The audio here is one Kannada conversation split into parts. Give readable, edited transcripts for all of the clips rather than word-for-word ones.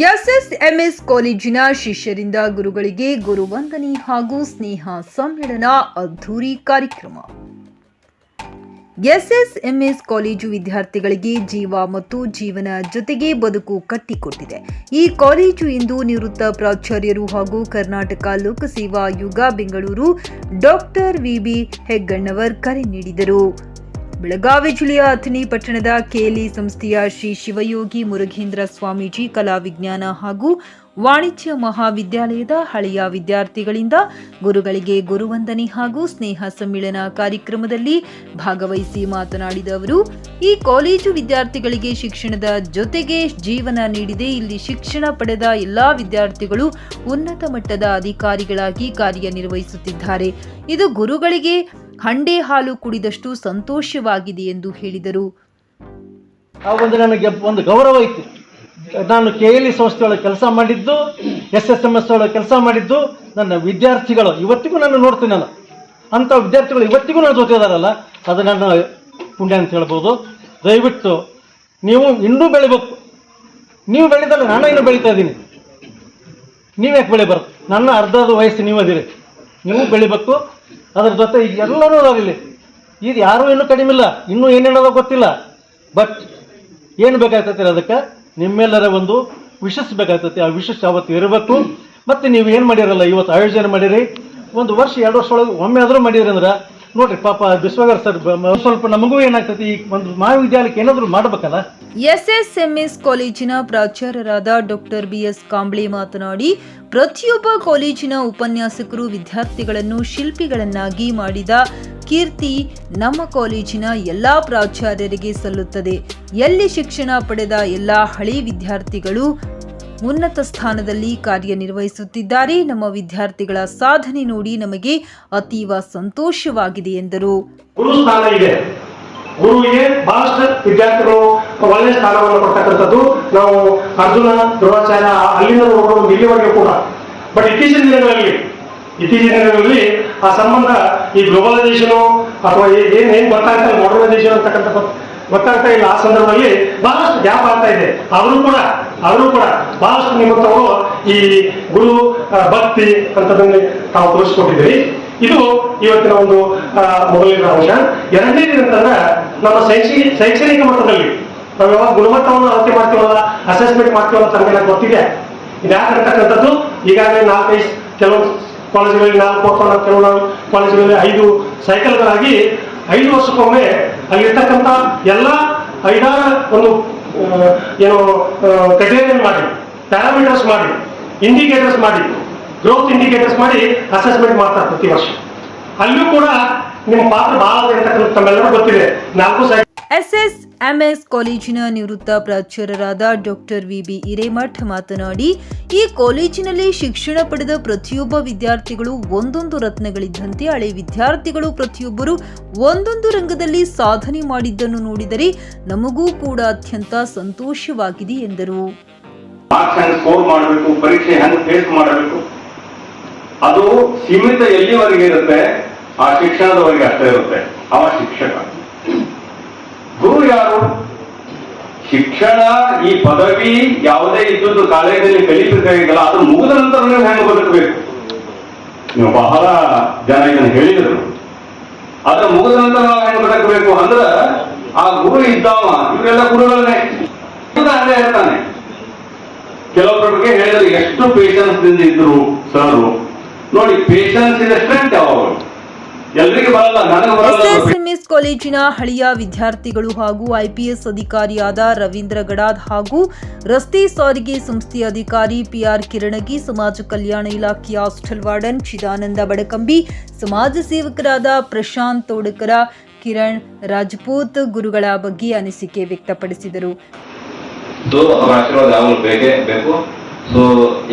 ಎಸ್ಎಸ್ಎಂಎಸ್ ಕಾಲೇಜಿನ ಶಿಷ್ಯರಿಂದ ಗುರುಗಳಿಗೆ ಗುರುವಂದನೆ ಹಾಗೂ ಸ್ನೇಹ ಸಮ್ಮೇಳನ ಅದ್ಧೂರಿ ಕಾರ್ಯಕ್ರಮ. ಎಸ್ಎಸ್ಎಂಎಸ್ ಕಾಲೇಜು ವಿದ್ಯಾರ್ಥಿಗಳಿಗೆ ಜೀವ ಮತ್ತು ಜೀವನ ಜೊತೆಗೆ ಬದುಕು ಕಟ್ಟಿಕೊಟ್ಟಿದೆ. ಈ ಕಾಲೇಜು ಇಂದು ನಿವೃತ್ತ ಪ್ರಾಚಾರ್ಯರು ಹಾಗೂ ಕರ್ನಾಟಕ ಲೋಕಸೇವಾ ಆಯೋಗ ಬೆಂಗಳೂರು ಡಾಕ್ಟರ್ ವಿ.ಬಿ. ಹೆಗ್ಗಣ್ಣವರ್ ಕರೆ ನೀಡಿದರು. ಬೆಳಗಾವಿ ಜಿಲ್ಲೆಯ ಅಥಣಿ ಪಟ್ಟಣದ ಕೆಎಲ್ಇ ಸಂಸ್ಥೆಯ ಶ್ರೀ ಶಿವಯೋಗಿ ಮುರುಘೇಂದ್ರ ಸ್ವಾಮೀಜಿ ಕಲಾ ವಿಜ್ಞಾನ ಹಾಗೂ ವಾಣಿಜ್ಯ ಮಹಾವಿದ್ಯಾಲಯದ ಹಳೆಯ ವಿದ್ಯಾರ್ಥಿಗಳಿಂದ ಗುರುಗಳಿಗೆ ಗುರುವಂದನೆ ಹಾಗೂ ಸ್ನೇಹ ಸಮ್ಮೇಳನ ಕಾರ್ಯಕ್ರಮದಲ್ಲಿ ಭಾಗವಹಿಸಿ ಮಾತನಾಡಿದ ಅವರು, ಈ ಕಾಲೇಜು ವಿದ್ಯಾರ್ಥಿಗಳಿಗೆ ಶಿಕ್ಷಣದ ಜೊತೆಗೆ ಜೀವನ ನೀಡಿದೆ. ಇಲ್ಲಿ ಶಿಕ್ಷಣ ಪಡೆದ ಎಲ್ಲಾ ವಿದ್ಯಾರ್ಥಿಗಳು ಉನ್ನತ ಮಟ್ಟದ ಅಧಿಕಾರಿಗಳಾಗಿ ಕಾರ್ಯನಿರ್ವಹಿಸುತ್ತಿದ್ದಾರೆ. ಇದು ಗುರುಗಳಿಗೆ ಹಂಡೆ ಹಾಲು ಕುಡಿದಷ್ಟು ಸಂತೋಷವಾಗಿದೆ ಎಂದು ಹೇಳಿದರು. ನನಗೆ ಒಂದು ಗೌರವ ಇತ್ತು. ನಾನು ಕೆಎಲ್ಇ ಸಂಸ್ಥೆಯೊಳಗೆ ಕೆಲಸ ಮಾಡಿದ್ದು, ಎಸ್ಎಸ್ಎಂಎಸ್ ಒಳಗೆ ಕೆಲಸ ಮಾಡಿದ್ದು, ನನ್ನ ವಿದ್ಯಾರ್ಥಿಗಳು ಇವತ್ತಿಗೂ ನಾನು ನೋಡ್ತೀನಿ. ನಾನು ಅಂಥ ವಿದ್ಯಾರ್ಥಿಗಳು ಇವತ್ತಿಗೂ ನನ್ನ ಜೊತೆ ಇದಾರಲ್ಲ, ಅದು ನನ್ನ ಪುಣ್ಯ ಅಂತ ಹೇಳ್ಬೋದು. ದಯವಿಟ್ಟು ನೀವು ಇನ್ನೂ ಬೆಳಿಬೇಕು. ನೀವು ಬೆಳೆದಲ್ಲ, ನಾನು ಇನ್ನೂ ಬೆಳೀತಾ ಇದ್ದೀನಿ. ನೀವ್ಯಾಕೆ ಬೆಳಿಬಾರ್ದು? ನನ್ನ ಅರ್ಧದ ವಯಸ್ಸು ನೀವು ಅದಿರಿ, ನೀವು ಬೆಳಿಬೇಕು. ಅದ್ರ ಜೊತೆ ಈಗ ಎಲ್ಲರೂ ಅದಾರಿಲ್ಲಿ. ಇದು ಯಾರೂ ಇನ್ನೂ ಕಡಿಮೆ ಇಲ್ಲ, ಇನ್ನೂ ಏನೇನೋ ಗೊತ್ತಿಲ್ಲ. ಬಟ್ ಏನು ಬೇಕಾಗ್ತೈತಿ, ಅದಕ್ಕೆ ನಿಮ್ಮೆಲ್ಲರ ಒಂದು ವಿಶಸ್ ಬೇಕಾಗ್ತೈತಿ. ಆ ವಿಶಸ್ ಯಾವತ್ತು ಇರಬೇಕು. ಮತ್ತು ನೀವು ಏನು ಮಾಡಿರಲ್ಲ, ಇವತ್ತು ಆಯೋಜನೆ ಮಾಡಿರಿ, ಒಂದು ವರ್ಷ 2 ವರ್ಷ ಒಳಗೆ ಒಮ್ಮೆ ಆದರೂ ಮಾಡಿರಿ ಅಂದ್ರೆ ನೋಡ್ರಿ, ಪಾಪ ಬಿಸ್ವಾಗರ್ ಸರ್ ಸ್ವಲ್ಪ ನಮಗೂ ಏನಾಗ್ತೈತಿ, ಈ ಒಂದು ಮಹಾವಿದ್ಯಾಲಯಕ್ಕೆ ಏನಾದರೂ ಮಾಡಬೇಕಲ್ಲ. ಎಸ್ಎಸ್ಎಂಎಸ್ ಕಾಲೇಜಿನ ಪ್ರಾಚಾರ್ಯರಾದ ಡಾಕ್ಟರ್ ಬಿ.ಎಸ್. ಕಾಂಬ್ಳೆ ಮಾತನಾಡಿ, ಪ್ರತಿಯೊಬ್ಬ ಕಾಲೇಜಿನ ಉಪನ್ಯಾಸಕರು ವಿದ್ಯಾರ್ಥಿಗಳನ್ನು ಶಿಲ್ಪಿಗಳನ್ನಾಗಿ ಮಾಡಿದ ಕೀರ್ತಿ ನಮ್ಮ ಕಾಲೇಜಿನ ಎಲ್ಲಾ ಪ್ರಾಚಾರ್ಯರಿಗೆ ಸಲ್ಲುತ್ತದೆ. ಎಲ್ಲಿ ಶಿಕ್ಷಣ ಪಡೆದ ಎಲ್ಲಾ ಹಳೆ ವಿದ್ಯಾರ್ಥಿಗಳು ಉನ್ನತ ಸ್ಥಾನದಲ್ಲಿ ಕಾರ್ಯನಿರ್ವಹಿಸುತ್ತಿದ್ದಾರೆ. ನಮ್ಮ ವಿದ್ಯಾರ್ಥಿಗಳ ಸಾಧನೆ ನೋಡಿ ನಮಗೆ ಅತೀವ ಸಂತೋಷವಾಗಿದೆ ಎಂದರು. ಗುರು ಸ್ಥಾನ ಇದೆ. ಗುರುವಿಗೆ ಬಹಳಷ್ಟು ವಿದ್ಯಾರ್ಥಿಗಳು ಒಳ್ಳೆಯ ಸ್ಥಾನವನ್ನು ಕೊಡ್ತಕ್ಕಂಥದ್ದು ನಾವು ಅರ್ಜುನ ದ್ರೋಣಾಚಾರ್ಯ ಅಲ್ಲಿಂದ ನೋಡೋದು ಇಲ್ಲಿವರೆಗೂ ಕೂಡ. ಬಟ್ ಇತ್ತೀಚಿನ ದಿನಗಳಲ್ಲಿ ಆ ಸಂಬಂಧ ಈ ಗ್ಲೋಬಲೈಸೇಷನ್ ಅಥವಾ ಏನ್ ಗೊತ್ತಾಗ್ತಾ ಇಲ್ಲ, ಮಾಡರ್ನೈಸೇಷನ್ ಅಂತಕ್ಕಂಥ ಗೊತ್ತಾಗ್ತಾ ಇಲ್ಲ. ಆ ಸಂದರ್ಭದಲ್ಲಿ ಬಹಳಷ್ಟು ಗ್ಯಾಪ್ ಆಗ್ತಾ ಇದೆ. ಅವರು ಕೂಡ ಬಹಳಷ್ಟು ನಿಮ್ಮಂಥವರು ಈ ಗುರು ಭಕ್ತಿ ಅಂತದನ್ನು ತಾವು ತೋರಿಸ್ಕೊಟ್ಟಿದ್ದೀರಿ. ಇದು ಇವತ್ತಿನ ಒಂದು ಮೊದಲನೇ ಅಂಶ. ಎರಡನೇದು ಅಂತಂದ್ರೆ ನಮ್ಮ ಶೈಕ್ಷಣಿಕ ಮಟ್ಟದಲ್ಲಿ ನಾವು ಯಾವಾಗ ಗುಣಮಟ್ಟವನ್ನು ಅಳತೆ ಮಾಡ್ತೀವಲ್ಲ, ಅಸೆಸ್ಮೆಂಟ್ ಮಾಡ್ತೀವಲ್ಲ, ತನಗೆಲ್ಲ ಗೊತ್ತಿದೆ. ಇದು ಯಾಕಂತಕ್ಕಂಥದ್ದು ಈಗಾಗಲೇ 4-5 ಕೆಲವೊಂದು ಕಾಲೇಜುಗಳಲ್ಲಿ 4 ಕೆಲವು ಕಾಲೇಜುಗಳಲ್ಲಿ 5 ಸೈಕಲ್ಗಳಾಗಿ 5 ವರ್ಷಕ್ಕೊಮ್ಮೆ ಅಲ್ಲಿರ್ತಕ್ಕಂಥ ಎಲ್ಲ 5-6 ಒಂದು ಕ್ರೈಟೀರಿಯನ್ ಮಾಡಿ, ಪ್ಯಾರಾಮೀಟರ್ಸ್ ಮಾಡಿ, ಇಂಡಿಕೇಟರ್ಸ್ ಮಾಡಿ, ಗ್ರೋತ್ ಇಂಡಿಕೇಟರ್ಸ್ ಮಾಡಿ ಅಸೆಸ್ಮೆಂಟ್ ಮಾಡ್ತಾರೆ ಪ್ರತಿ ವರ್ಷ. ಅಲ್ಲೂ ಕೂಡ ನಿಮ್ಮ ಪಾತ್ರ ಬಹಳ ಇರತಕ್ಕಂಥ ತಮ್ಮೆಲ್ಲರೂ ಗೊತ್ತಿದೆ. 4 ಎಸ್ಎಸ್ಎಂಎಸ್ ಕಾಲೇಜಿನ ನಿವೃತ್ತ ಪ್ರಾಚಾರ್ಯರಾದ ಡಾಕ್ಟರ್ ವಿ.ಬಿ. ಹಿರೇಮಠ್ ಮಾತನಾಡಿ, ಈ ಕಾಲೇಜಿನಲ್ಲಿ ಶಿಕ್ಷಣ ಪಡೆದ ಪ್ರತಿಯೊಬ್ಬ ವಿದ್ಯಾರ್ಥಿಗಳು ಒಂದೊಂದು ರತ್ನಗಳಿದ್ದಂತೆ. ಹಳೆ ವಿದ್ಯಾರ್ಥಿಗಳು ಪ್ರತಿಯೊಬ್ಬರು ಒಂದೊಂದು ರಂಗದಲ್ಲಿ ಸಾಧನೆ ಮಾಡಿದ್ದನ್ನು ನೋಡಿದರೆ ನಮಗೂ ಕೂಡ ಅತ್ಯಂತ ಸಂತೋಷವಾಗಿದೆ ಎಂದರು. ಸ್ಕೋರ್ ಮಾಡಬೇಕು, ಪರೀಕ್ಷೆ ಹೆಂಗೆ ಫೇಸ್ ಮಾಡಬೇಕು, ಅದು ಸೀಮಿತ ಎಲ್ಲಿವರೆಗೆ ಇರುತ್ತೆ, ಆ ಶಿಕ್ಷಣದವರೆಗೆ ಅಷ್ಟೇ ಇರುತ್ತೆ. ಅವ ಶಿಕ್ಷಕ. ಗುರು ಯಾರು? ಶಿಕ್ಷಣ ಈ ಪದವಿ ಯಾವುದೇ ಇದ್ದದ್ದು ಕಾಲೇಜಲ್ಲಿ ಕಲಿಬೇಕಾಗಿಲ್ಲ, ಅದು ಮುಗಿದ ನಂತರ ನೀವು ಹೆಂಗೆ ಬದುಕಬೇಕು. ನೀವು ಬಹಳ ಜನ ಇದನ್ನು ಹೇಳಿದರು. ಅದ್ರ ಮುಗಿದ ನಂತರ ನಾವು ಹೆಂಗೆ ಬದುಕಬೇಕು ಅಂದ್ರೆ ಆ ಗುರು ಇದ್ದಾವ, ಇವರೆಲ್ಲ ಗುರುಗಳನ್ನೇ ಅಲ್ಲೇ ಇರ್ತಾನೆ. ಕೆಲವೊಬ್ಬರಿಗೆ ಹೇಳಿದ್ರೆ ಎಷ್ಟು ಪೇಷನ್ಸ್ ದಿಂದ ಇದ್ರು ಸರ್. ನೋಡಿ, ಪೇಷನ್ಸ್ ಇದೆ, ಸ್ಟ್ರೆಂತ್ ಯಾವಾಗ ಎಲ್ರಿಗೂ ಬರಲ್ಲ, ನನಗೆ ಬರಲ್ಲ. ಎಸ್ಎಸ್ಎಂಎಸ್ ಕಾಲೇಜಿನ ಹಳೆಯ ವಿದ್ಯಾರ್ಥಿಗಳು ಹಾಗೂ ಐಪಿಎಸ್ ಅಧಿಕಾರಿಯಾದ ರವೀಂದ್ರ ಗಡಾದ್ ಹಾಗೂ ರಸ್ತೆ ಸಾರಿಗೆ ಸಂಸ್ಥೆಯ ಅಧಿಕಾರಿ ಪಿಆರ್ ಕಿರಣಗಿ, ಸಮಾಜ ಕಲ್ಯಾಣ ಇಲಾಖೆಯ ಹಾಸ್ಟೆಲ್ ವಾರ್ಡನ್ ಚಿದಾನಂದ ಬಡಕಂಬಿ, ಸಮಾಜ ಸೇವಕರಾದ ಪ್ರಶಾಂತ್ ತೋಡಕರ, ಕಿರಣ್ ರಾಜಪೂತ್ ಗುರುಗಳ ಬಗ್ಗೆ ಅನಿಸಿಕೆ ವ್ಯಕ್ತಪಡಿಸಿದರು. ಅವರ ಆಶೀರ್ವಾದ ಯಾವಾಗಲೂ ಬೇಕೇ ಬೇಕು. ಸೊ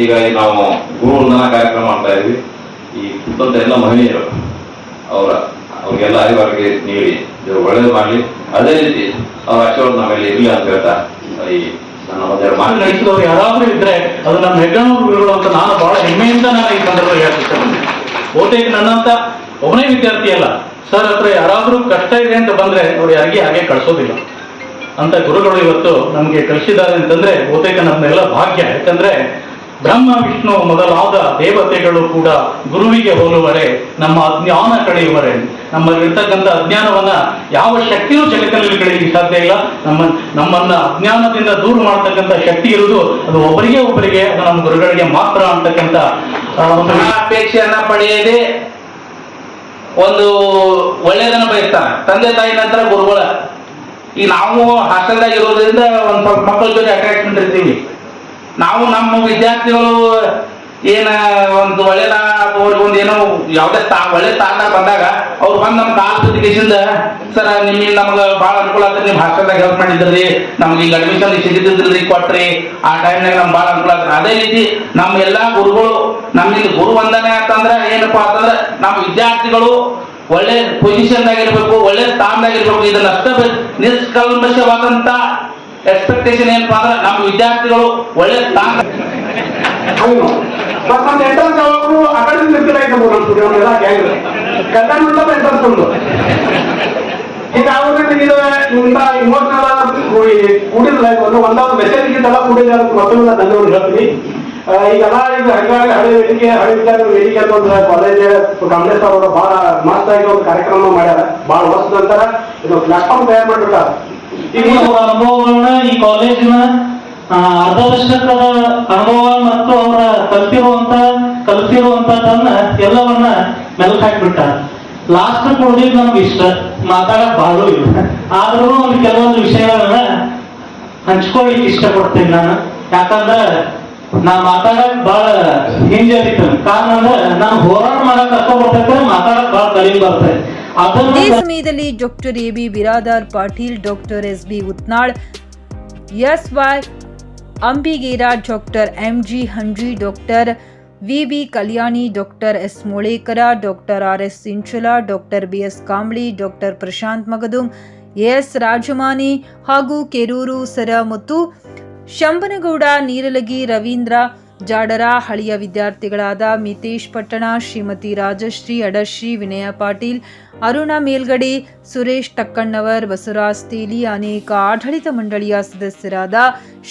ಈಗ ನಾವು ಗುರು ವಂದನಾ ಕಾರ್ಯಕ್ರಮ ಮಾಡ್ತಾ ಇದ್ವಿ. ಈ ಕುಟುಂಬದ ಎಲ್ಲ ಮಹಿಳೆಯರು ಅವ್ರಿಗೆಲ್ಲ ಅರಿವಾರಿಗೆ ನೀಡಿ ಒಳ್ಳೇದು ಮಾಡಲಿ. ಅದೇ ರೀತಿ ಅವ್ರ ಆಶೀರ್ವಾದ ನಾವೆಲ್ಲ ಇರಲಿ ಅಂತ ಹೇಳ್ತಾ ಈ ನನ್ನ ಒಂದೆರಡು ಮಾತು ನಡೆಸಿದವರು ಯಾರಾದ್ರೂ ಇದ್ರೆ ಅದು ನಮ್ಮ ಹೆಗ್ಗಣ್ಣ ಗುರುಗಳು ಅಂತ ನಾನು ಬಹಳ ಹೆಮ್ಮೆಯಿಂದ ನಾನು ಈ ಸಂದರ್ಭದಲ್ಲಿ ಹೇಳ್ತಿದ್ದೆ. ಬಹುತೇಕ ನನ್ನಂತ ಒಬ್ಬನೇ ವಿದ್ಯಾರ್ಥಿ ಅಲ್ಲ, ಸರ್ ಹತ್ರ ಯಾರಾದ್ರೂ ಕಷ್ಟ ಇದೆ ಅಂತ ಬಂದ್ರೆ ಅವ್ರು ಯಾರಿಗೆ ಹಾಗೆ ಕಳಿಸೋದಿಲ್ಲ. ಅಂತ ಗುರುಗಳು ಇವತ್ತು ನಮಗೆ ಕಲಿಸಿದ್ದಾರೆ ಅಂತಂದ್ರೆ ಬಹುತೇಕ ನಮ್ಮೆಲ್ಲ ಭಾಗ್ಯ. ಯಾಕಂದ್ರೆ ಬ್ರಹ್ಮ ವಿಷ್ಣು ಮೊದಲಾದ ದೇವತೆಗಳು ಕೂಡ ಗುರುವಿಗೆ ಹೋಲುವರೆ, ನಮ್ಮ ಅಜ್ಞಾನ ಕಳೆಯುವರೆ. ನಮ್ಮಲ್ಲಿರ್ತಕ್ಕಂಥ ಅಜ್ಞಾನವನ್ನ ಯಾವ ಶಕ್ತಿಯೂ ಜಗತ್ತಿನಲ್ಲಿ ಕಳೆಯಲಿಕ್ಕೆ ಸಾಧ್ಯ ಇಲ್ಲ. ನಮ್ಮನ್ನ ಅಜ್ಞಾನದಿಂದ ದೂರ ಮಾಡ್ತಕ್ಕಂಥ ಶಕ್ತಿ ಇರುವುದು ಅದು ಒಬ್ಬರಿಗೆ ಅದು ನಮ್ಮ ಗುರುಗಳಿಗೆ ಮಾತ್ರ ಅಂತಕ್ಕಂಥ ಒಂದು ಅಪೇಕ್ಷೆಯನ್ನ ಪಡೆಯದೆ ಒಂದು ಒಳ್ಳೆಯದನ್ನ ಬಯಸ್ತಾನೆ ತಂದೆ ತಾಯಿ ನಂತರ ಗುರುಗಳ. ಈಗ ನಾವು ಹಾಸ್ಟೆಲ್ದಾಗ ಇರೋದ್ರಿಂದ ಒಂದ್ ಸ್ವಲ್ಪ ಮಕ್ಕಳ ಜೊತೆ ಅಟ್ರಾಕ್ಟ್ಮೆಂಟ್ ಇರ್ತೀವಿ. ನಾವು ನಮ್ಮ ವಿದ್ಯಾರ್ಥಿಗಳು ಏನ ಒಂದು ಒಳ್ಳೆದ ಅವ್ರಿಗೆ ಒಂದು ಏನೋ ಯಾವ್ದೇ ಒಳ್ಳೆ ಸ್ಥಾನದಾಗ ಬಂದಾಗ ಅವ್ರು ಬಂದು ನಮ್ಮ ಕಾಲ್ ಸುದ್ದಿಗೆಸಿಂದ ಸರ್ ನಿಮ್ಗೆ ನಮ್ಗೆ ಭಾಳ ಅನುಕೂಲ ಆಗ್ತದೆ, ನಿಮ್ ಹಾಸ್ಟೆಲ್ದಾಗ ಹೆಲ್ಪ್ ಮಾಡಿದ್ರಿ, ನಮ್ಗೆ ಈಗ ಅಡ್ಮಿಷನ್ ಸಿಗಿದ್ರಿ ಕೊಟ್ರಿ, ಆ ಟೈಮ್ನಾಗ ನಮ್ಗೆ ಭಾಳ ಅನುಕೂಲ ಆಗ್ತದೆ. ಅದೇ ರೀತಿ ನಮ್ಮ ಎಲ್ಲಾ ಗುರುಗಳು ನಮ್ಮಿಂದ ಗುರು ವಂದನೆ ಅಂತಂದ್ರೆ ಏನಪ್ಪಾ ಅಂತಂದ್ರೆ ನಮ್ಮ ವಿದ್ಯಾರ್ಥಿಗಳು ಒಳ್ಳೆ ಪೊಸಿಷನ್ ಆಗಿರ್ಬೇಕು, ಒಳ್ಳೆ ಸ್ಥಾನದಾಗಿರ್ಬೇಕು. ಇದನ್ನ ಅಷ್ಟ ನಿಷ್ಕಲ್ಮಶವಾದಂತ ಎಕ್ಸ್ಪೆಕ್ಟೇಷನ್ ಏನಪ್ಪಾ ಅಂದ್ರೆ ನಮ್ಮ ವಿದ್ಯಾರ್ಥಿಗಳು ಒಳ್ಳೆ ಸ್ಥಾನ ಮತ್ತೊಂದು ಎಂಟ್ರೆನ್ಸ್ ಯಾವಾಗಲೂ ಆ ಕಡೆ ನಿರ್ತಿಲ್ಲ ಇದ್ದವು ನಮ್ಮ ಸ್ಟುಡಿಯೋನೆಲ್ಲ ಗ್ಯಾಂಗ್ ಕನ್ನಡ ಮಂಟಪ ಎಂಟ್ರೆನ್ಸ್ ಒಂದು ಈಗ ಅವ್ರಿಗೆ ಇದು ಇಂಥ ಇಮೋಷನಲ್ ಕೂಡಿಲ್ಲ. ಒಂದೊಂದು ಮೆಸೇಜ್ಗಿಂತೆಲ್ಲ ಕೂಡಿಲ್ಲ ಅಂತ ಮತ್ತೊಂದು ಧನ್ಯವಾದ ಹೇಳ್ತೀನಿ. ಈಗೆಲ್ಲ ಈಗ ಹಳೆ ವೇದಿಕೆ ಹಳೆ ವಿದ್ಯಾರ್ಥಿ ವೇದಿಕೆ ಅಂತ ಒಂದು ಕಾಲೇಜ್ ಕಮಲೇಶ್ ಅವರು ಬಹಳ ಮಸ್ತ್ ಆಗಿ ಒಂದು ಕಾರ್ಯಕ್ರಮ ಮಾಡ್ಯಾರ. ಬಹಳ ವರ್ಷದ ನಂತರ ಇದು ಪ್ಲಾಟ್ಫಾರ್ಮ್ ತಯಾರು ಮಾಡಿಬಿಟ್ಟಾರ. ಈಗ ಅವರ ಅನುಭವಗಳನ್ನ ಈ ಕಾಲೇಜಿನ ಅರ್ಧ ದಶಕದ ಅನುಭವ ಮತ್ತು ಅವರ ಕಲಿಸಿರುವಂತದನ್ನ ಎಲ್ಲವನ್ನ ಮೆಲುಕು ಹಾಕ್ಬಿಟ್ಟಾರ. ಲಾಸ್ಟ್ ಕೊಡೋದಿದ್ದು ನಮ್ಗೆ ಇಷ್ಟ, ಮಾತಾಡಕ್ ಬಾಳು ಇಲ್ಲ. ಆದ್ರೂ ಒಂದು ಕೆಲವೊಂದು ವಿಷಯಗಳನ್ನ ಹಂಚ್ಕೊಳ್ಳಿಕ್ಕೆ ಇಷ್ಟಪಡ್ತೀನಿ ನಾನು. ಯಾಕಂದ್ರೆ ನಾ ಮಾತಾಡಕ್ ಬಹಳ ಹಿಂಜರಿತೀನಿ. ಕಾರಣ ಅಂದ್ರೆ ನಾನು ಹೋರಾಟ ಮಾಡಕ್ ಕರ್ಕೊಂಡ್ಬರ್ತೈತೆ, ಮಾತಾಡಕ್ ಬಹಳ ಕಲಿಗೆ ಬರ್ತೈತೆ. ಇದೇ ಸಮಯದಲ್ಲಿ doctor A B Biradar Patil, doctor S B Utnal, S Y Ambigera, doctor M G Handri, doctor V B Kalyani, doctor S Molekar, doctor R S Sinchala, doctor B S Kambli, doctor Prashant Magadum, S Rajamani ಹಾಗೂ ಕೆರೂರು ಸರ ಮತ್ತು ಶಂಬನಗೌಡ ನೀರಲಗಿ, ರವೀಂದ್ರ ಜಾಡರ, ಹಳಿಯ ವಿದ್ಯಾರ್ಥಿಗಳಾದ ಮಿತೇಶ್ ಪಟ್ಟಣ, ಶ್ರೀಮತಿ ರಾಜಶ್ರೀ ಅಡಶ್ರೀ, ವಿನಯ ಪಾಟೀಲ್, ಅರುಣ ಮೇಲ್ಗಡೆ, ಸುರೇಶ್ ಟಕ್ಕಣ್ಣವರ್, ಬಸವರಾಜ್ ತೇಲಿ, ಅನೇಕ ಆಡಳಿತ ಮಂಡಳಿಯ ಸದಸ್ಯರಾದ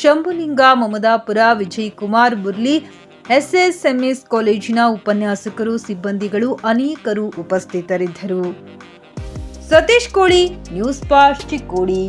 ಶಂಭುಲಿಂಗ ಮಮದಾಪುರ, ವಿಜಯ್ ಕುಮಾರ್ ಬುರ್ಲಿ, ಎಸ್ಎಸ್ಎಂಎಸ್ ಕಾಲೇಜಿನ ಉಪನ್ಯಾಸಕರು, ಸಿಬ್ಬಂದಿಗಳು ಅನೇಕರು ಉಪಸ್ಥಿತರಿದ್ದರು. ಸತೀಶ್ ಕೋಳಿ, ನ್ಯೂಸ್ ಪಾಸ್ಟ್ ಚಿಕ್ಕೋಡಿ.